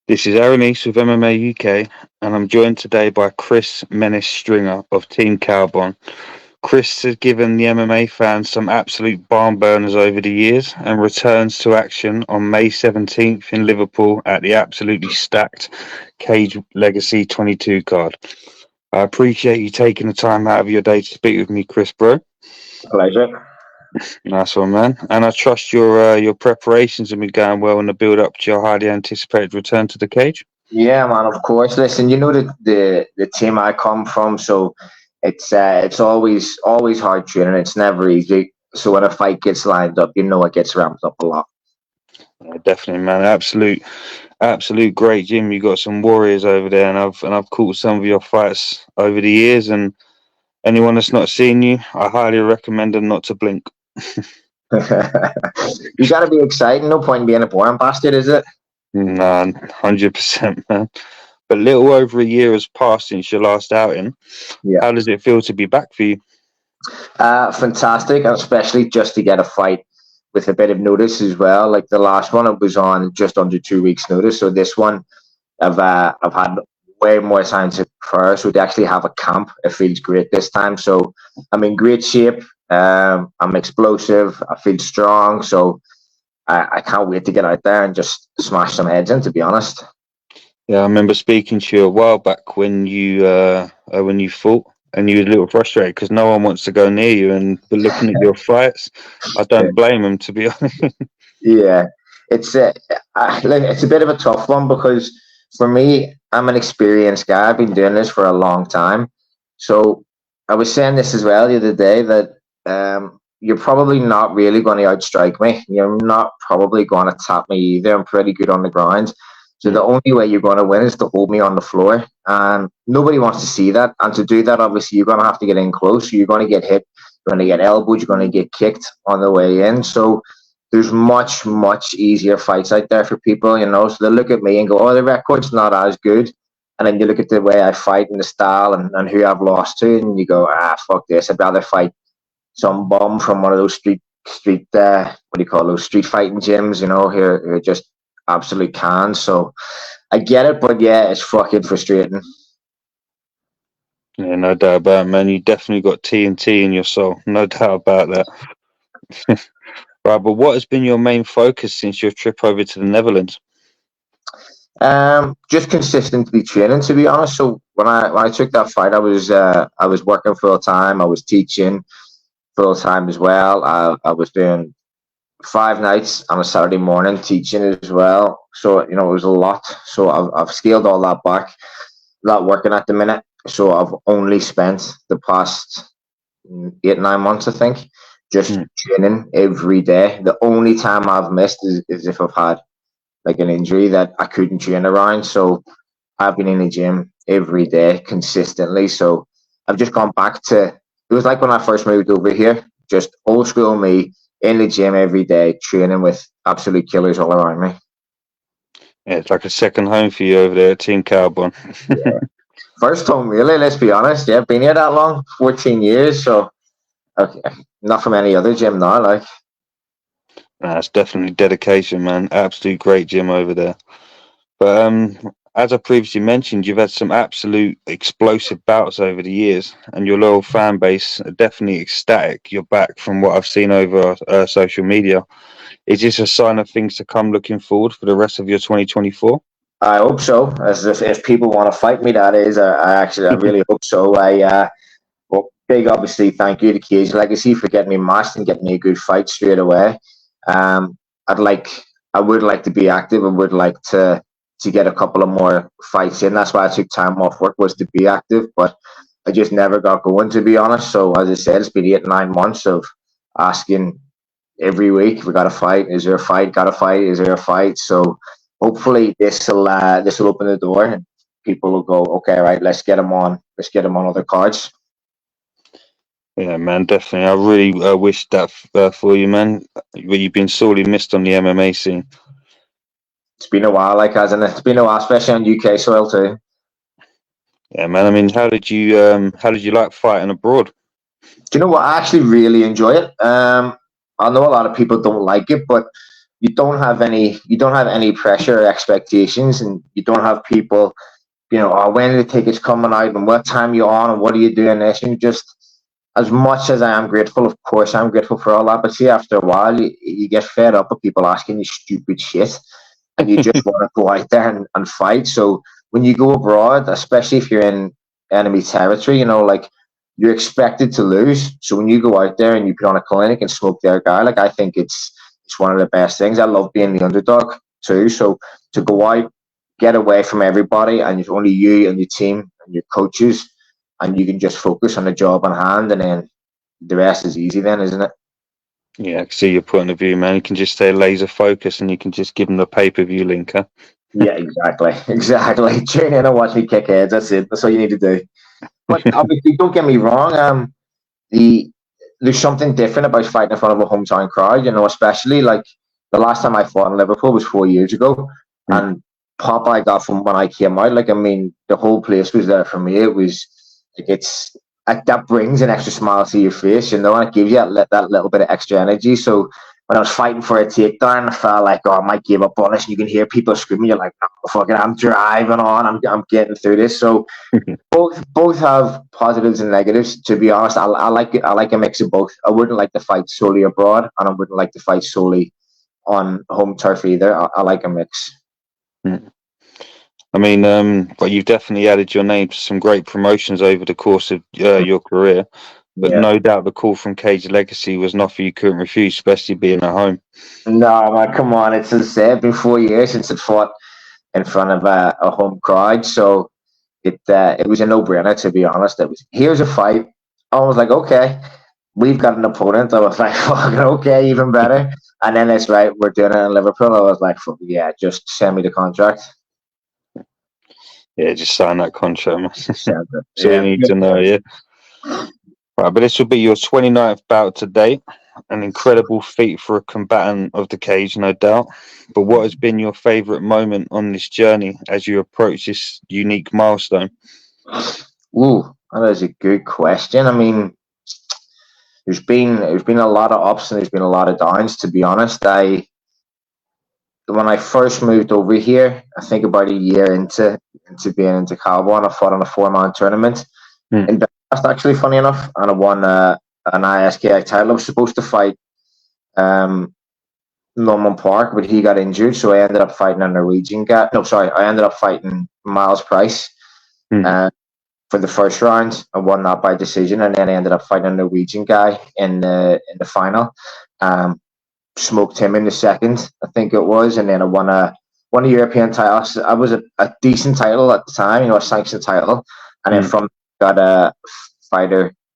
This is Menace with MMA UK, and I'm joined today by Chris Menace Stringer of Team Kaobon. Chris has given the MMA fans some absolute barn burners over the years and returns to action on May 17th in Liverpool at the absolutely stacked Cage Legacy 22 card. I appreciate you taking the time out of your day to speak with me, Chris, bro. Pleasure. Nice one, man. And I trust your preparations have been going well in the build up to your highly anticipated return to the cage. Yeah, man. Of course. Listen, you know the team I come from, so it's always hard training. It's never easy. So when a fight gets lined up, you know it gets ramped up a lot. Yeah, definitely, man. Absolute great gym. You got some warriors over there, and I've caught some of your fights over the years. And anyone that's not seen you, I highly recommend them not to blink. You got to be exciting. No point in being a boring bastard, is it? Nah, 100%, man. But little over a year has passed since your last outing. Yeah. How does it feel to be back for you? Fantastic, and especially just to get a fight with a bit of notice as well. Like the last one, it was on just under 2 weeks' notice. So this one, I've had way more time to prepare. So to actually have a camp, it feels great this time. So I'm in great shape. I'm explosive. I feel strong. So I can't wait to get out there and just smash some heads in. To be honest. Yeah, I remember speaking to you a while back when you fought, and you were a little frustrated because no one wants to go near you. And but looking at your fights, I don't blame them, to be honest. Yeah, it's it's a bit of a tough one because for me, I'm an experienced guy. I've been doing this for a long time. So I was saying this as well the other day that you're probably not really going to outstrike me. You're not probably going to tap me either. I'm pretty good on the ground. So the only way you're going to win is to hold me on the floor. And nobody wants to see that. And to do that, obviously, you're going to have to get in close. So you're going to get hit. You're going to get elbowed. You're going to get kicked on the way in. So there's much easier fights out there for people, you know. So they look at me and go, "Oh, the record's not as good." And then you look at the way I fight and the style and who I've lost to, and you go, "Ah, fuck this! I'd rather fight some bum from one of those street what do you call those street fighting gyms, you know, who just absolute cans." So I get it, but yeah, it's fucking frustrating. Yeah, no doubt about it, man. You definitely got TNT in your soul. No doubt about that. Right, but what has been your main focus since your trip over to the Netherlands? Just consistently training, to be honest. So when I took that fight, I was working full time. I was teaching full time as well. I was doing 5 nights on a Saturday morning teaching as well. So you know it was a lot. So I've scaled all that back. Not working at the minute. So I've only spent the past 8 9 months, I think, just training every day. The only time I've missed is if I've had like an injury that I couldn't train around. So I've been in the gym every day consistently. So I've just gone back to it was like when I first moved over here, just old school me in the gym every day, training with absolute killers all around me. Yeah, it's like a second home for you over there at Team Kaobon. Yeah. First home, really. Let's be honest. Yeah, been here that long, 14 years. So okay, not from any other gym now. Like, It's definitely dedication, man. Absolute great gym over there. But as I previously mentioned, you've had some absolute explosive bouts over the years, and your loyal fan base are definitely ecstatic you're back from what I've seen over social media. Is this a sign of things to come looking forward for the rest of your 2024? I hope so. As if people want to fight me, that is. I really hope so. Well, big obviously thank you to Cage Legacy for getting me matched and getting me a good fight straight away. Um, I'd like, I would like to be active. I would like to get a couple of more fights in. That's why I took time off work was to be active, but I just never got going, to be honest. So as I said, it's been 8 9 months of asking every week, we got a fight. Is there a fight? Got a fight? Is there a fight? So hopefully this will open the door and people will go, okay, right, let's get them on. Let's get them on other cards. Yeah, man, definitely. I really wish that for you, man. But you've been sorely missed on the MMA scene. It's been a while, like hasn't it? It's been a while, especially on UK soil too. Yeah, man. I mean, how did you like fighting abroad? Do you know what? I actually really enjoy it. I know a lot of people don't like it, but you don't have any pressure or expectations, and you don't have people, oh, when are the tickets coming out and what time you on and what are you doing this, and just, as much as I am grateful, of course I'm grateful for all that, but see, after a while you get fed up with people asking you stupid shit, and you just want to go out there and fight. So when you go abroad, especially if you're in enemy territory, like, you're expected to lose. So when you go out there and you put on a clinic and smoke their guy, like, I think it's one of the best things. I love being the underdog too. So to go out, get away from everybody, and it's only you and your team and your coaches, and you can just focus on the job on hand, and then the rest is easy then, isn't it? Yeah, I can see your point of view, man. You can just stay laser focused and you can just give them the pay-per-view link, huh? Yeah, exactly. Tune in and watch me kick heads. That's it. That's all you need to do. But obviously, don't get me wrong. There's something different about fighting in front of a hometown crowd, especially like the last time I fought in Liverpool was 4 years ago. And pop I got from when I came out, like, I mean, the whole place was there for me. It was like, it's like, that brings an extra smile to your face, and it gives you that little bit of extra energy. So when I was fighting for a takedown, I felt like, oh, I might give up on this. And you can hear people screaming. You're like, no, fucking, I'm driving on. I'm getting through this. So both have positives and negatives. To be honest, I like it. I like a mix of both. I wouldn't like to fight solely abroad, and I wouldn't like to fight solely on home turf either. I like a mix. I mean, well, you've definitely added your name to some great promotions over the course of your career, but no doubt the call from Cage Legacy was an offer you couldn't refuse, especially being at home. No, man, come on. It's been 4 years since I fought in front of a home crowd, so it was a no-brainer, to be honest. It was, here's a fight. I was like, okay, we've got an opponent. I was like, fucking okay, even better. And then it's right, we're doing it in Liverpool. I was like, yeah, just send me the contract. Yeah, just sign that contract, man. So we need to know, yeah. Right, but this will be your 29th bout to date. An incredible feat for a combatant of the cage, no doubt. But what has been your favourite moment on this journey as you approach this unique milestone? Ooh, that is a good question. I mean, there's been a lot of ups and there's been a lot of downs. To be honest, when I first moved over here, I think about a year into being into Kaobon, I fought on a 4-man tournament in Belfast, actually, funny enough, and I won an ISKI title. I was supposed to fight Norman Park, but he got injured, so I ended up fighting a Norwegian guy. No, sorry, I ended up fighting Miles Price for the first round. I won that by decision, and then I ended up fighting a Norwegian guy in the final. Smoked him in the second, I think it was, and then I won a European title. I was a decent title at the time, a sanctioned title, and then from got a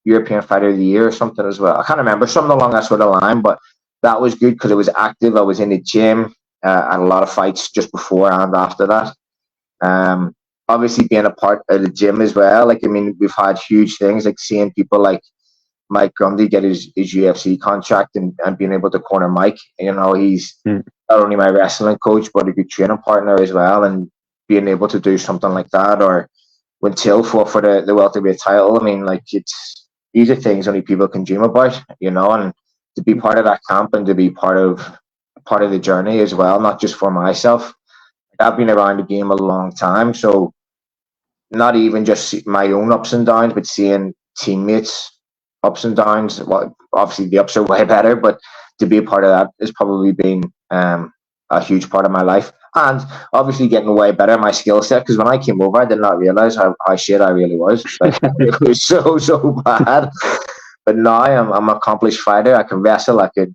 European Fighter of the Year or something as well. I can't remember, something along that sort of line, but that was good because it was active. I was in the gym, had a lot of fights just before and after that. Obviously being a part of the gym as well. Like, I mean, we've had huge things, like seeing people like Mike Grundy get his UFC contract and being able to corner Mike. He's not only my wrestling coach, but a good training partner as well. And being able to do something like that, or when Till fought for the welterweight title, I mean, like, these are things only people can dream about, and to be part of that camp and to be part of the journey as well, not just for myself. I've been around the game a long time, so not even just my own ups and downs, but seeing teammates' ups and downs. Well, obviously the ups are way better, but to be a part of that has probably been a huge part of my life. And obviously getting way better at my skill set, because when I came over, I did not realize how shit I really was. Like, it was so bad. But now I'm an accomplished fighter. I can wrestle. I can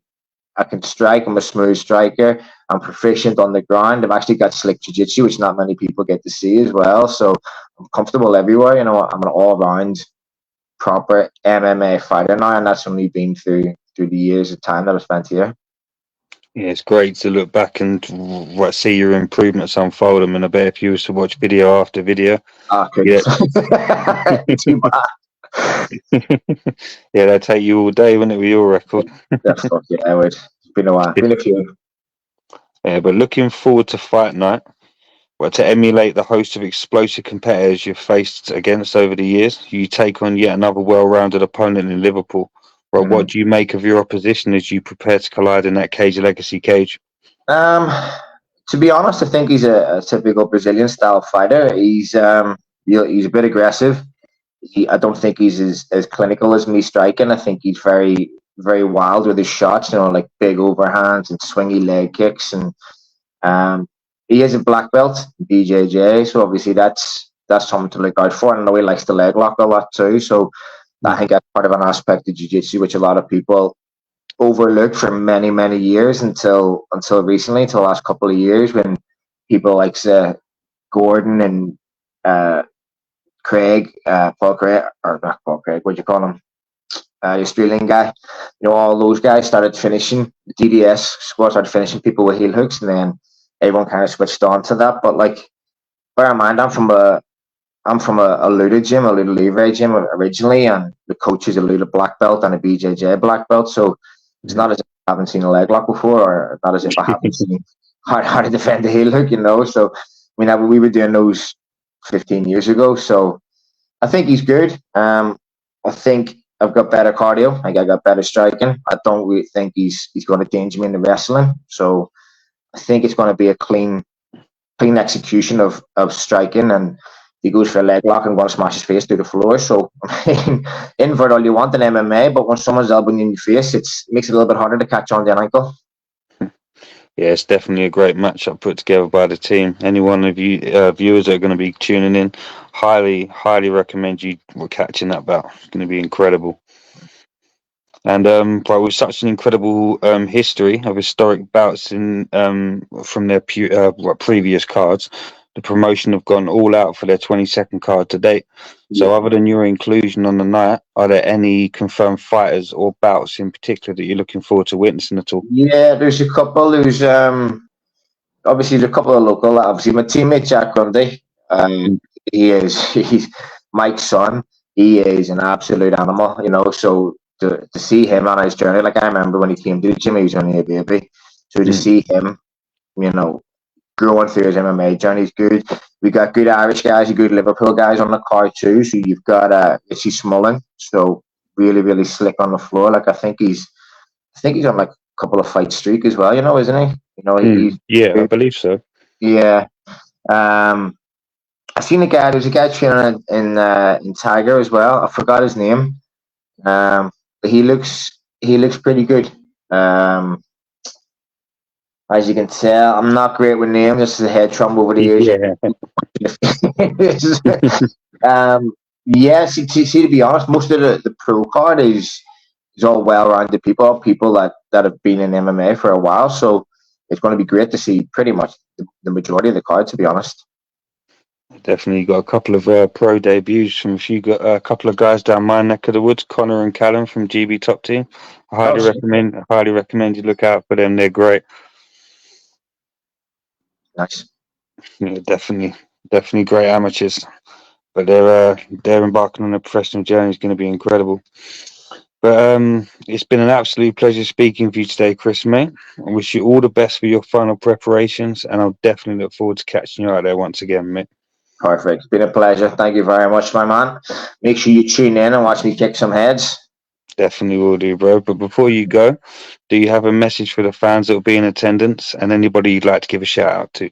strike. I'm a smooth striker. I'm proficient on the ground. I've actually got slick jiu-jitsu, which not many people get to see as well. So I'm comfortable everywhere. I'm an all-round proper MMA fighter now, and that's only been through the years of time that I've spent here. Yeah, it's great to look back and see your improvements unfold. I mean, I bet if you was to watch video after video, too bad. Yeah, that'd take you all day, wouldn't it, with your record? Yeah, it would. It's been a while. Been a few. Yeah, but looking forward to fight night. Well, to emulate the host of explosive competitors you've faced against over the years, you take on yet another well-rounded opponent in Liverpool. Well, what do you make of your opposition as you prepare to collide in that Cage Legacy cage? Um, to be honest, I think he's a typical Brazilian style fighter. He's a bit aggressive. I don't think he's as clinical as me striking. I think he's very wild with his shots. You know, like big overhands and swingy leg kicks, and um, he is a black belt BJJ. So obviously that's something to look out for. And I know he likes the leg lock a lot too. So I think that's part of an aspect of jiu-jitsu which a lot of people overlooked for many years until recently, until the last couple of years, when people like Gordon and Craig, Paul Craig, or not Paul Craig, what do you call him? The Australian guy. You know, all those guys started finishing, the DDS squad started finishing people with heel hooks, and then everyone kind of switched on to that. But like, bear in mind, I'm from a Luda gym, a Luda Livre gym originally, and the coach is a Luda black belt and a BJJ black belt. So it's not as if I haven't seen a leg lock before, or not as if I haven't seen how to defend the heel hook, you know. So, I mean, we were doing those 15 years ago. So I think he's good. I think I've got better cardio. I got better striking. I don't really think he's going to danger me in the wrestling. So I think it's going to be a clean execution of striking, and he goes for a leg lock and going to smash his face through the floor. So I mean, invert all you want in MMA, but when someone's elbowing you in your face, it makes it a little bit harder to catch on the ankle. Yeah, it's definitely a great matchup put together by the team. Any one of you viewers that are going to be tuning in, highly recommend you catching that bout. It's going to be incredible. And but with such an incredible history of historic bouts in from their previous cards, the promotion have gone all out for their 22nd card to date. So, other than your inclusion on the night, are there any confirmed fighters or bouts in particular that you're looking forward to witnessing at all? Yeah, there's a couple. There's obviously there's a couple of local. Obviously, my teammate Jack Grundy. He's Mike's son. He is an absolute animal, you know. So to see him on his journey, like I remember when he came to the gym, he was only a baby. So to see him, you know, growing through his MMA journey is good. We got good Irish guys, good Liverpool guys on the card too. So you've got Richie Smullen, so really slick on the floor. Like I think he's on like a couple of fight streak as well. You know, isn't he? You know, Yeah, I believe so. yeah. I've seen a guy. There's a guy training in Tiger as well. I forgot his name. But he looks pretty good. As you can tell, I'm not great with names. This is a head trauma over the years. Yeah. Yeah. See, to be honest, most of the pro card is all well-rounded people that have been in MMA for a while. So it's going to be great to see pretty much the majority of the card, to be honest. Definitely got a couple of pro debuts from a couple of guys down my neck of the woods, Connor and Callum from GB Top Team. I highly recommend you look out for them. They're great. Nice. Yeah, definitely great amateurs. But they're embarking on a professional journey. It's going to be incredible. But it's been an absolute pleasure speaking with you today, Chris, mate. I wish you all the best for your final preparations, and I'll definitely look forward to catching you out there once again, mate. Perfect. It's been a pleasure. Thank you very much, my man. Make sure you tune in and watch me kick some heads. Definitely will do, bro. But before you go, do you have a message for the fans that will be in attendance and anybody you'd like to give a shout out to?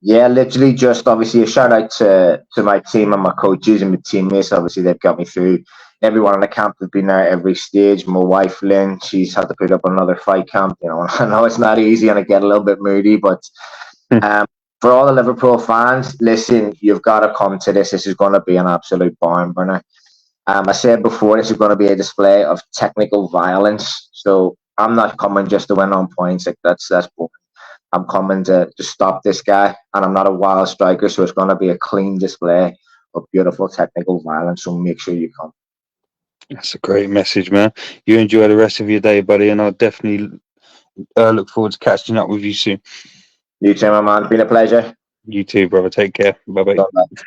Yeah, literally just obviously a shout out to my team and my coaches and my teammates. Obviously, they've got me through. Everyone in the camp has been there at every stage. My wife, Lynn, she's had to put up another fight camp. You know, I know it's not easy and I get a little bit moody, but for all the Liverpool fans, listen, you've got to come to this. This is going to be an absolute barn burner. I said before, this is going to be a display of technical violence. So I'm not coming just to win on points. Like that's boring. I'm coming to stop this guy, and I'm not a wild striker, so it's going to be a clean display of beautiful technical violence. So make sure you come. That's a great message, man. You enjoy the rest of your day, buddy, and I'll definitely look forward to catching up with you soon. You too, my man. Been a pleasure. You too, brother. Take care. Bye-bye. Bye-bye.